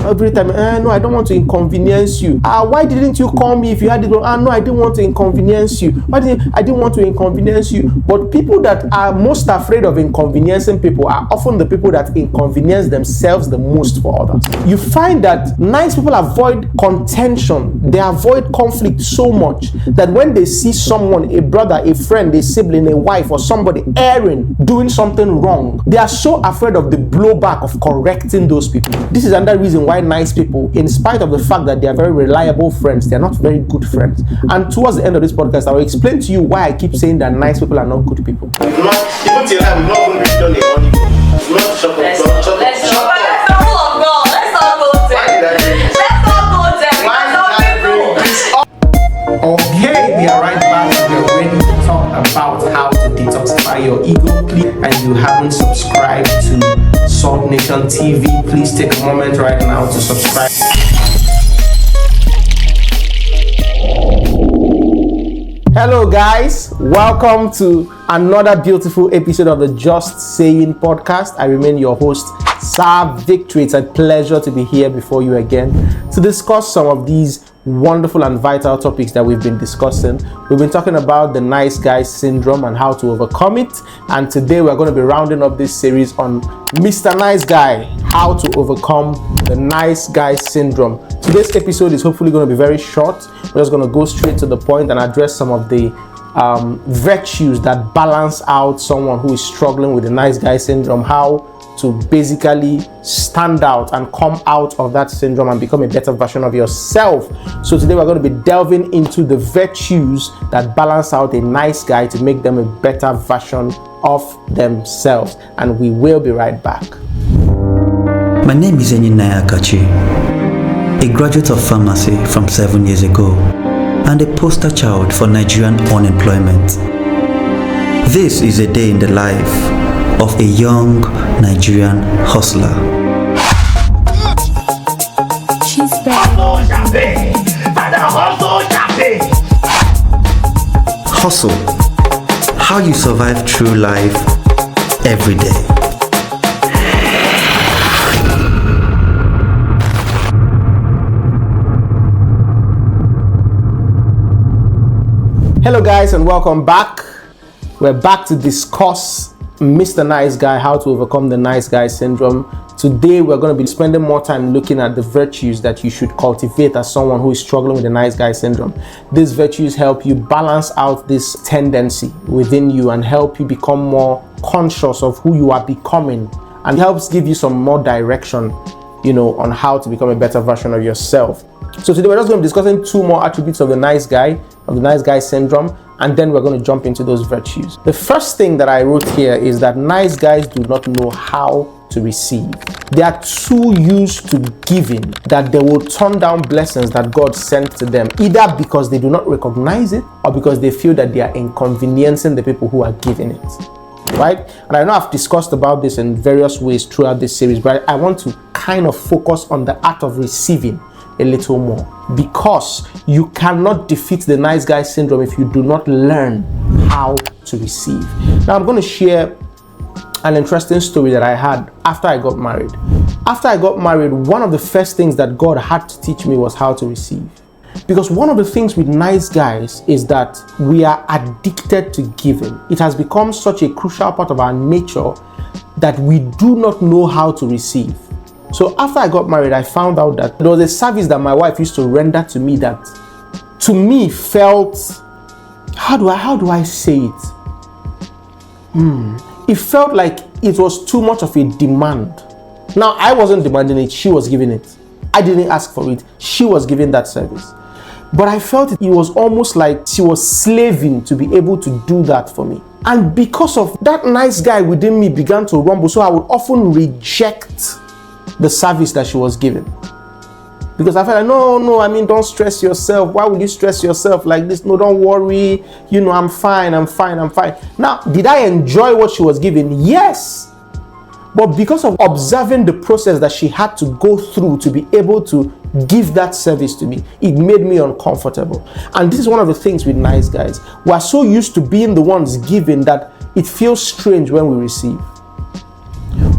every time, no, I don't want to inconvenience you. Why didn't you call me if you had it? No, I didn't want to inconvenience you. I didn't want to inconvenience you. But people that are most afraid of inconveniencing people are often the people that inconvenience themselves the most for others. You find that nice people avoid contention. They avoid conflict so much that when they see someone, a brother, a friend, a sibling, a wife, or somebody erring, doing something wrong, they are so afraid of the blowback of correcting those people. This is another reason why nice people, in spite of the fact that they are very reliable friends, they are not very good friends. And towards the end of this podcast, I will explain to you why I keep saying that nice people are not good people. Even till now, we've not even reached on the money. Let's not go there. Okay, we are right back. We're ready to talk about how to detoxify your ego. And you haven't subscribed to Salt Nation TV, please take a moment right now to subscribe. Hello guys, welcome to another beautiful episode of the Just Saying podcast. I remain your host, Sir Victory. It's a pleasure to be here before you again to discuss some of these wonderful and vital topics that we've been discussing. We've been talking about the nice guy syndrome and how to overcome it. And today we're going to be rounding up this series on Mr. Nice Guy, how to overcome the nice guy syndrome. Today's episode is hopefully going to be very short. We're just going to go straight to the point and address some of the virtues that balance out someone who is struggling with the nice guy syndrome, how to basically stand out and come out of that syndrome and become a better version of yourself. So today we're going to be delving into the virtues that balance out a nice guy to make them a better version of themselves. And we will be right back. My name is Niceness and Goodness, a graduate of pharmacy from 7 years ago and a poster child for Nigerian unemployment. This is a day in the life of a young Nigerian hustler. Hustle. How you survive through life every day. Hello guys and welcome back. We're back to discuss Mr. Nice Guy, how to overcome the nice guy syndrome. Today we're going to be spending more time looking at the virtues that you should cultivate as someone who is struggling with the nice guy syndrome. These virtues help you balance out this tendency within you and help you become more conscious of who you are becoming, and helps give you some more direction, on how to become a better version of yourself. So today we're just going to be discussing two more attributes of the nice guy syndrome, and then we're going to jump into those virtues. The first thing that I wrote here is that nice guys do not know how to receive. They are too used to giving that they will turn down blessings that God sent to them, either because they do not recognize it or because they feel that they are inconveniencing the people who are giving it. Right? And I know I've discussed about this in various ways throughout this series, but I want to kind of focus on the art of receiving a little more, because you cannot defeat the nice guy syndrome if you do not learn how to receive. Now I'm going to share an interesting story that I had after I got married. After I got married, one of the first things that God had to teach me was how to receive. Because one of the things with nice guys is that we are addicted to giving. It has become such a crucial part of our nature that we do not know how to receive. So after I got married, I found out that there was a service that my wife used to render to me that to me felt, how do I say it? It felt like it was too much of a demand. Now, I wasn't demanding it, she was giving it. I didn't ask for it, she was giving that service. But I felt it was almost like she was slaving to be able to do that for me. And because of that, nice guy within me began to rumble, so I would often reject the service that she was giving, because I felt like, no, don't stress yourself. Why would you stress yourself like this? No, don't worry, I'm fine. Now, did I enjoy what she was giving? Yes. But because of observing the process that she had to go through to be able to give that service to me, it made me uncomfortable. And this is one of the things with nice guys. We are so used to being the ones giving that it feels strange when we receive.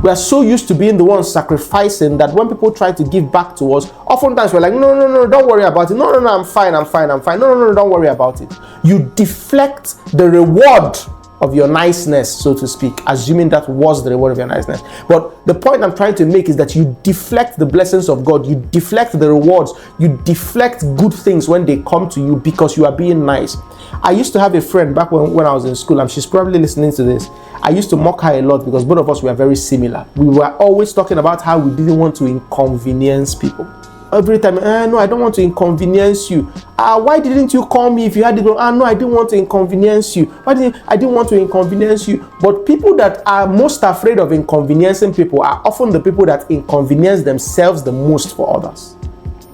We are so used to being the ones sacrificing that when people try to give back to us, oftentimes we're like, no, don't worry about it. No, I'm fine. No, don't worry about it. You deflect the reward of your niceness, so to speak, assuming that was the reward of your niceness. But the point I'm trying to make is that you deflect the blessings of God, you deflect the rewards, you deflect good things when they come to you because you are being nice. I used to have a friend back when I was in school, and she's probably listening to this. I used to mock her a lot because both of us were very similar. We were always talking about how we didn't want to inconvenience people. Every time, no, I don't want to inconvenience you. Why didn't you call me if you had it? No, I didn't want to inconvenience you. I didn't want to inconvenience you. But people that are most afraid of inconveniencing people are often the people that inconvenience themselves the most for others.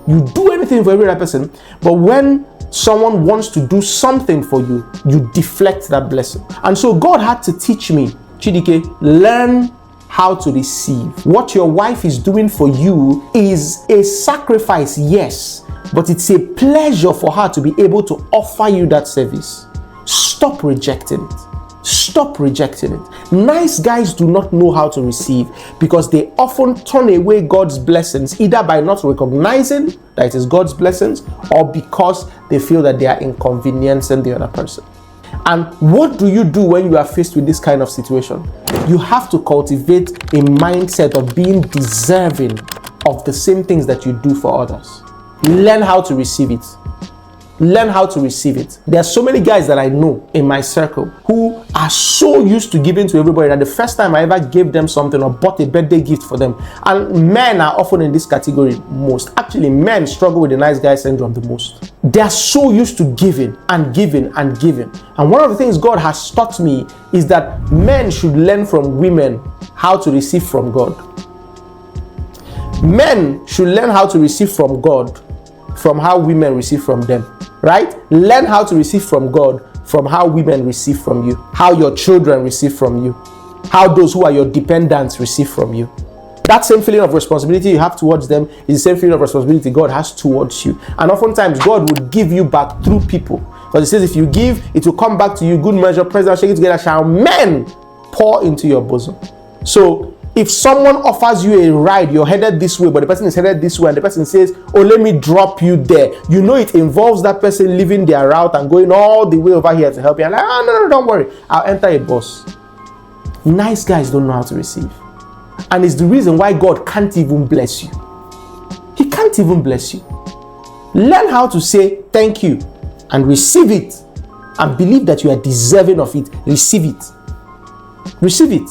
You do anything for every other person, but when someone wants to do something for you, you deflect that blessing. And so God had to teach me, Chidike, learn how to receive. What your wife is doing for you is a sacrifice, yes, but it's a pleasure for her to be able to offer you that service. Stop rejecting it. Stop rejecting it. Nice guys do not know how to receive because they often turn away God's blessings, either by not recognizing that it is God's blessings or because they feel that they are inconveniencing the other person. And what do you do when you are faced with this kind of situation? You have to cultivate a mindset of being deserving of the same things that you do for others. Learn how to receive it. Learn how to receive it. There are so many guys that I know in my circle who are so used to giving to everybody that the first time I ever gave them something or bought a birthday gift for them, and men are often in this category most. Actually, men struggle with the nice guy syndrome the most. They are so used to giving and giving and giving. And one of the things God has taught me is that men should learn from women how to receive from God. Men should learn how to receive from God from how women receive from them. Right? Learn how to receive from God from how women receive from you, how your children receive from you, how those who are your dependents receive from you. That same feeling of responsibility you have towards them is the same feeling of responsibility God has towards you. And oftentimes God will give you back through people. Because He says if you give, it will come back to you. Good measure, pressed down, shaken together, shall men pour into your bosom. So if someone offers you a ride, you're headed this way, but the person is headed this way, and the person says, oh, let me drop you there. You know it involves that person leaving their route and going all the way over here to help you. And like, no, don't worry. I'll enter a bus. Nice guys don't know how to receive. And it's the reason why God can't even bless you. He can't even bless you. Learn how to say thank you and receive it and believe that you are deserving of it. Receive it. Receive it.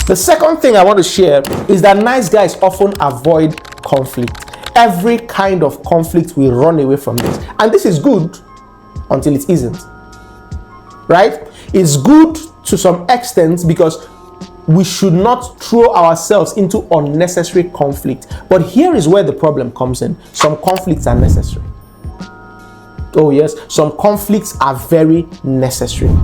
The second thing I want to share is that nice guys often avoid conflict. Every kind of conflict will run away from this. And this is good until it isn't. Right? It's good to some extent because we should not throw ourselves into unnecessary conflict. But here is where the problem comes in. Some conflicts are necessary. Oh yes, some conflicts are very necessary.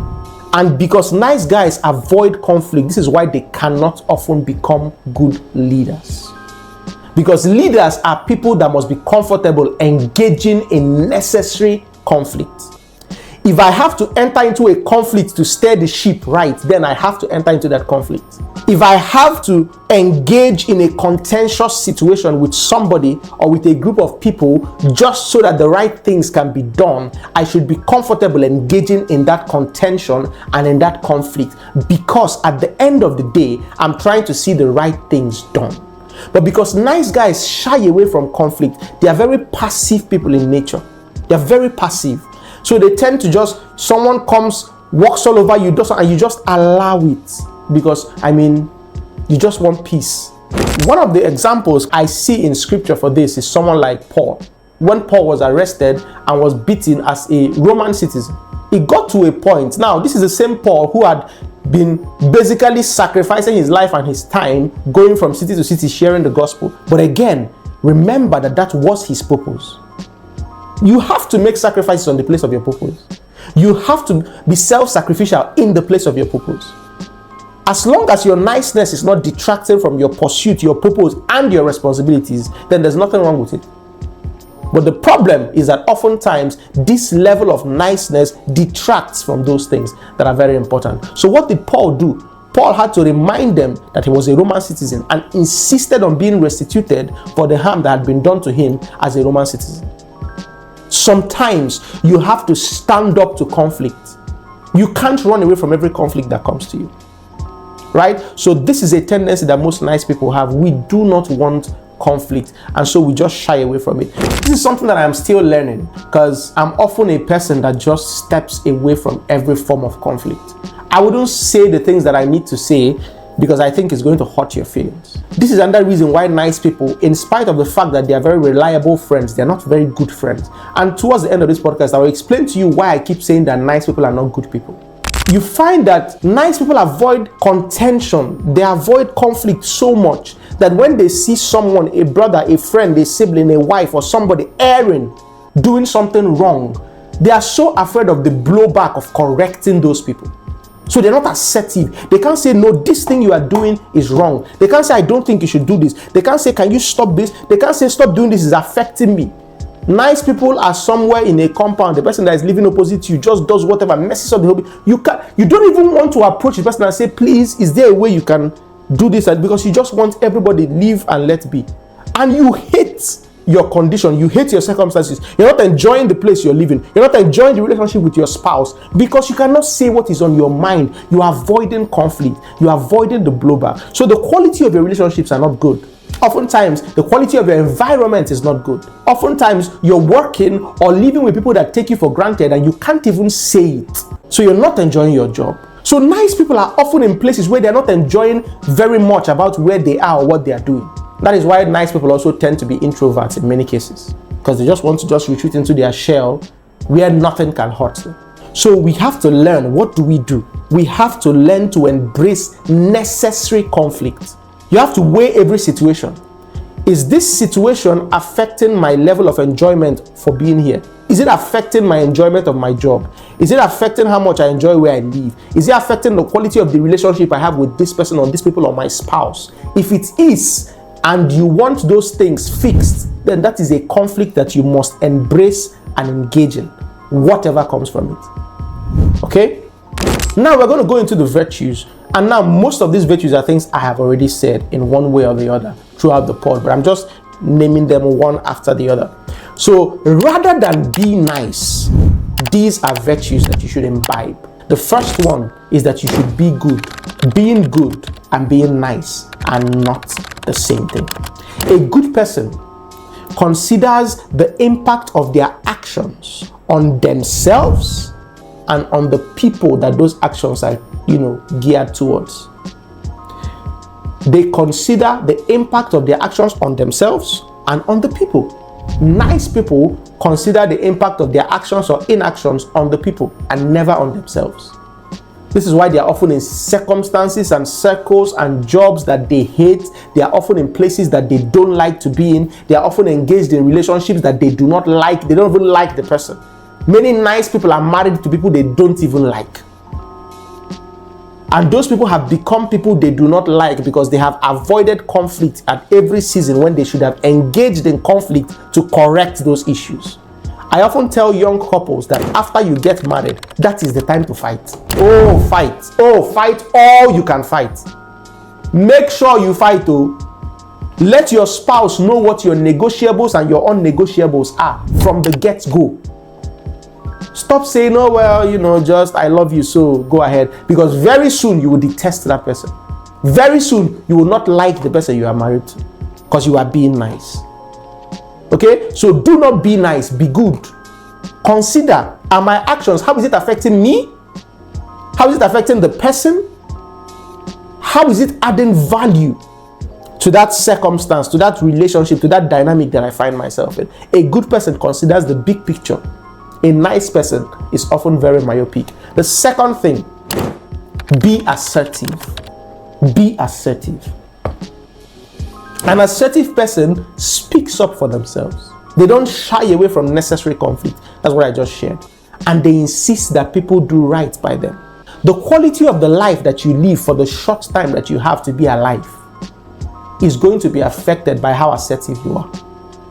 And because nice guys avoid conflict, this is why they cannot often become good leaders. Because leaders are people that must be comfortable engaging in necessary conflict. If I have to enter into a conflict to steer the ship right, then I have to enter into that conflict. If I have to engage in a contentious situation with somebody or with a group of people just so that the right things can be done, I should be comfortable engaging in that contention and in that conflict, because at the end of the day, I'm trying to see the right things done. But because nice guys shy away from conflict, they are very passive people in nature. They are very passive. So they tend to just, someone comes, walks all over you, and you just allow it. Because, you just want peace. One of the examples I see in scripture for this is someone like Paul. When Paul was arrested and was beaten as a Roman citizen, it got to a point. Now, this is the same Paul who had been basically sacrificing his life and his time, going from city to city, sharing the gospel. But again, remember that was his purpose. You have to make sacrifices on the place of your purpose. You have to be self-sacrificial in the place of your purpose. As long as your niceness is not detracting from your pursuit, your purpose, and your responsibilities, then there's nothing wrong with it. But the problem is that oftentimes this level of niceness detracts from those things that are very important. So what did Paul do? Paul had to remind them that he was a Roman citizen and insisted on being restituted for the harm that had been done to him as a Roman citizen. Sometimes you have to stand up to conflict. You can't run away from every conflict that comes to you. Right? So this is a tendency that most nice people have. We do not want conflict, and so we just shy away from it. This is something that I'm still learning, because I'm often a person that just steps away from every form of conflict. I wouldn't say the things that I need to say because I think it's going to hurt your feelings. This is another reason why nice people, in spite of the fact that they are very reliable friends, they're not very good friends. And towards the end of this podcast, I will explain to you why I keep saying that nice people are not good people. You find that nice people avoid contention, they avoid conflict so much that when they see someone, a brother, a friend, a sibling, a wife, or somebody erring, doing something wrong, they are so afraid of the blowback of correcting those people. So they're not assertive. They can't say, no, this thing you are doing is wrong. They can't say, I don't think you should do this. They can't say, can you stop this? They can't say, stop doing this, is affecting me. Nice people are somewhere in a compound. The person that is living opposite to you just does whatever, messes up the whole. You don't even want to approach the person and say, please, is there a way you can do this? Because you just want everybody live and let be. And you hate your condition, you hate your circumstances. You're not enjoying the place you're living. You're not enjoying the relationship with your spouse because you cannot say what is on your mind. You are avoiding conflict. You are avoiding the blowback. So the quality of your relationships are not good. Oftentimes, the quality of your environment is not good. Oftentimes, you're working or living with people that take you for granted and you can't even say it. So you're not enjoying your job. So nice people are often in places where they're not enjoying very much about where they are or what they are doing. That is why nice people also tend to be introverts in many cases, because they just want to just retreat into their shell where nothing can hurt them. So we have to learn. What do? We have to learn to embrace necessary conflict. You have to weigh every situation. Is this situation affecting my level of enjoyment for being here? Is it affecting my enjoyment of my job? Is it affecting how much I enjoy where I live? Is it affecting the quality of the relationship I have with this person or these people or my spouse? If it is, and you want those things fixed, then that is a conflict that you must embrace and engage in, whatever comes from it. Okay? Now we're going to go into the virtues. And now most of these virtues are things I have already said in one way or the other throughout the pod, but I'm just naming them one after the other. So rather than be nice, these are virtues that you should imbibe. The first one is that you should be good. Being good and being nice are not the same thing. A good person considers the impact of their actions on themselves and on the people that those actions are, geared towards. They consider the impact of their actions on themselves and on the people. Nice people consider the impact of their actions or inactions on the people and never on themselves. This is why they are often in circumstances and circles and jobs that they hate. They are often in places that they don't like to be in. They are often engaged in relationships that they do not like. They don't even like the person. Many nice people are married to people they don't even like. And those people have become people they do not like because they have avoided conflict at every season when they should have engaged in conflict to correct those issues. I often tell young couples that after you get married, that is the time to fight. Oh, fight. Oh, fight all you can fight. Make sure you fight, though. Let your spouse know what your negotiables and your unnegotiables are from the get-go. Stop saying, oh, well, just I love you, so go ahead. Because very soon you will detest that person. Very soon you will not like the person you are married to because you are being nice. Okay? So do not be nice, be good. Consider, are my actions, how is it affecting me? How is it affecting the person? How is it adding value to that circumstance, to that relationship, to that dynamic that I find myself in? A good person considers the big picture. A nice person is often very myopic. The second thing, be assertive. Be assertive. An assertive person speaks up for themselves. They don't shy away from necessary conflict. That's what I just shared. And they insist that people do right by them. The quality of the life that you live for the short time that you have to be alive is going to be affected by how assertive you are.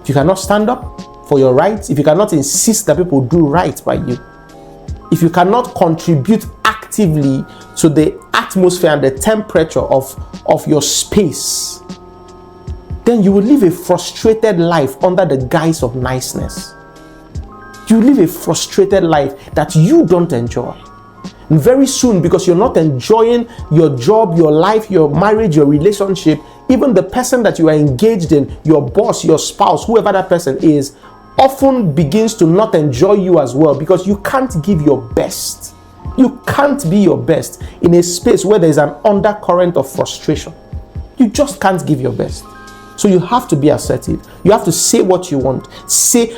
If you cannot stand up for your rights, if you cannot insist that people do right by you, if you cannot contribute actively to the atmosphere and the temperature of your space, then you will live a frustrated life under the guise of niceness. You live a frustrated life that you don't enjoy. And very soon, because you're not enjoying your job, your life, your marriage, your relationship, even the person that you are engaged in, your boss, your spouse, whoever that person is, often begins to not enjoy you as well, because you can't give your best. You can't be your best in a space where there's an undercurrent of frustration. You just can't give your best. So you have to be assertive. You have to say what you want.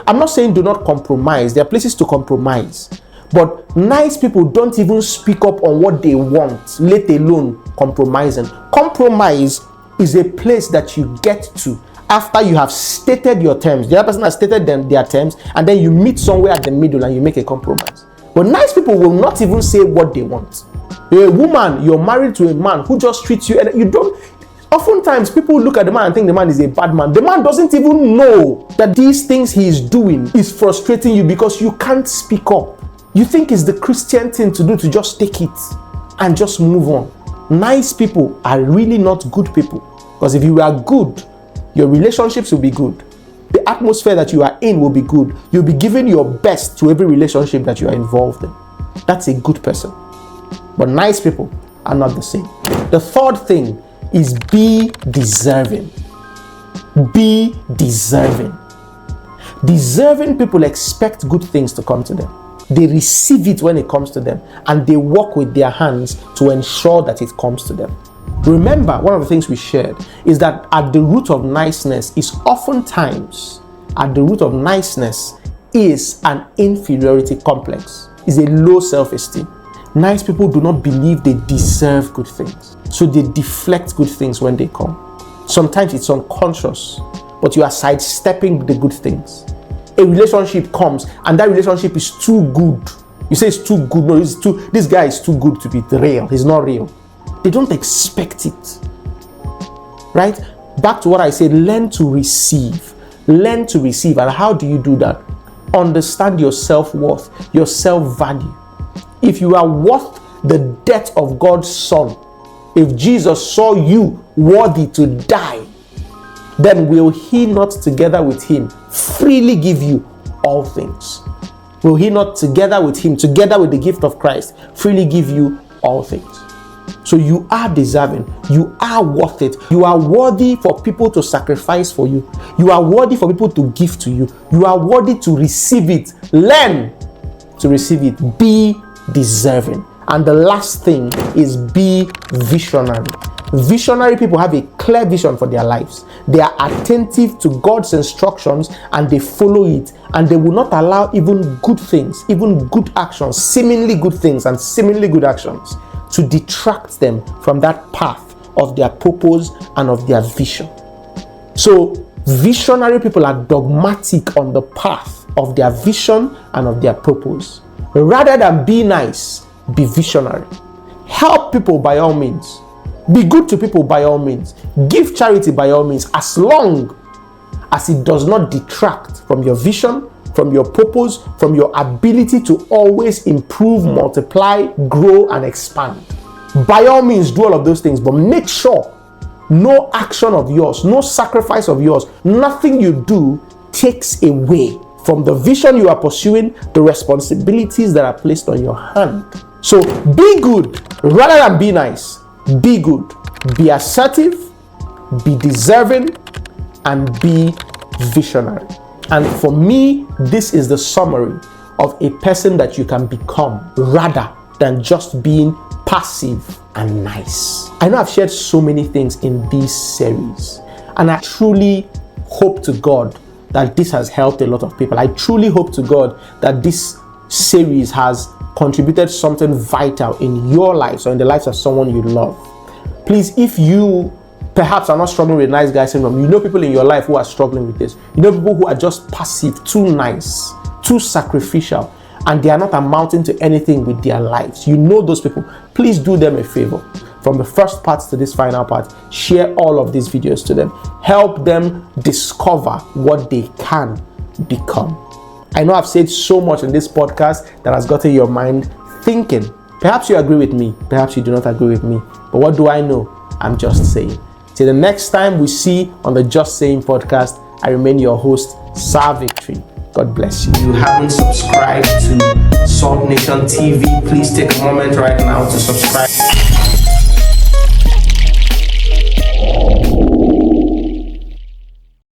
I'm not saying do not compromise. There are places to compromise. But nice people don't even speak up on what they want, let alone compromising. Compromise is a place that you get to after you have stated your terms. The other person has stated their terms, and then you meet somewhere at the middle and you make a compromise. But nice people will not even say what they want. You're a woman, you're married to a man who just treats you, and you don't. Oftentimes, people look at the man and think the man is a bad man. The man doesn't even know that these things he is doing is frustrating you because you can't speak up. You think it's the Christian thing to do to just take it and just move on. Nice people are really not good people, because if you are good, your relationships will be good. The atmosphere that you are in will be good. You'll be giving your best to every relationship that you are involved in. That's a good person. But nice people are not the same. The third thing is be deserving. Be deserving. Deserving people expect good things to come to them. They receive it when it comes to them, and they work with their hands to ensure that it comes to them. Remember, one of the things we shared is that at the root of niceness is an inferiority complex, is a low self-esteem. Nice people do not believe they deserve good things, so they deflect good things when they come. Sometimes it's unconscious, but you are sidestepping the good things. A relationship comes and that relationship is too good. You say it's too good. No, this guy is too good to be real. He's not real. They don't expect it. Right? Back to what I said, learn to receive. Learn to receive. And how do you do that? Understand your self-worth, your self-value. If you are worth the death of God's Son, if Jesus saw you worthy to die, then will he not together with him freely give you all things? Will he not together with him, together with the gift of Christ, freely give you all things? So you are deserving. You are worth it. You are worthy for people to sacrifice for you. You are worthy for people to give to you. You are worthy to receive it. Learn to receive it. Be deserving. And the last thing is be visionary. Visionary people have a clear vision for their lives. They are attentive to God's instructions and they follow it, and they will not allow even good things, even good actions, seemingly good things and seemingly good actions to detract them from that path of their purpose and of their vision. So visionary people are dogmatic on the path of their vision and of their purpose. Rather than be nice, be visionary. Help people by all means. Be good to people by all means. Give charity by all means, as long as it does not detract from your vision, from your purpose, from your ability to always improve, multiply, grow, and expand. By all means, do all of those things, but make sure no action of yours, no sacrifice of yours, nothing you do takes away from the vision you are pursuing, the responsibilities that are placed on your hand. So be good rather than be nice. Be good, be assertive, be deserving, and be visionary. And for me, this is the summary of a person that you can become rather than just being passive and nice. I know I've shared so many things in this series, and I truly hope to God that this has helped a lot of people. I truly hope to God that this series has contributed something vital in your lives or in the lives of someone you love. Please, if you perhaps are not struggling with nice guy syndrome, you know people in your life who are struggling with this. You know people who are just passive, too nice, too sacrificial, and they are not amounting to anything with their lives. You know those people. Please do them a favor. From the first part to this final part, share all of these videos to them. Help them discover what they can become. I know I've said so much in this podcast that has gotten your mind thinking, Perhaps you agree with me, perhaps you do not agree with me. But what do I know? I'm just saying. Till the next time we see on the Just Saying podcast, I remain your host, Sir Victory. God bless you. If you haven't subscribed to Salt Nation TV, please take a moment right now to subscribe.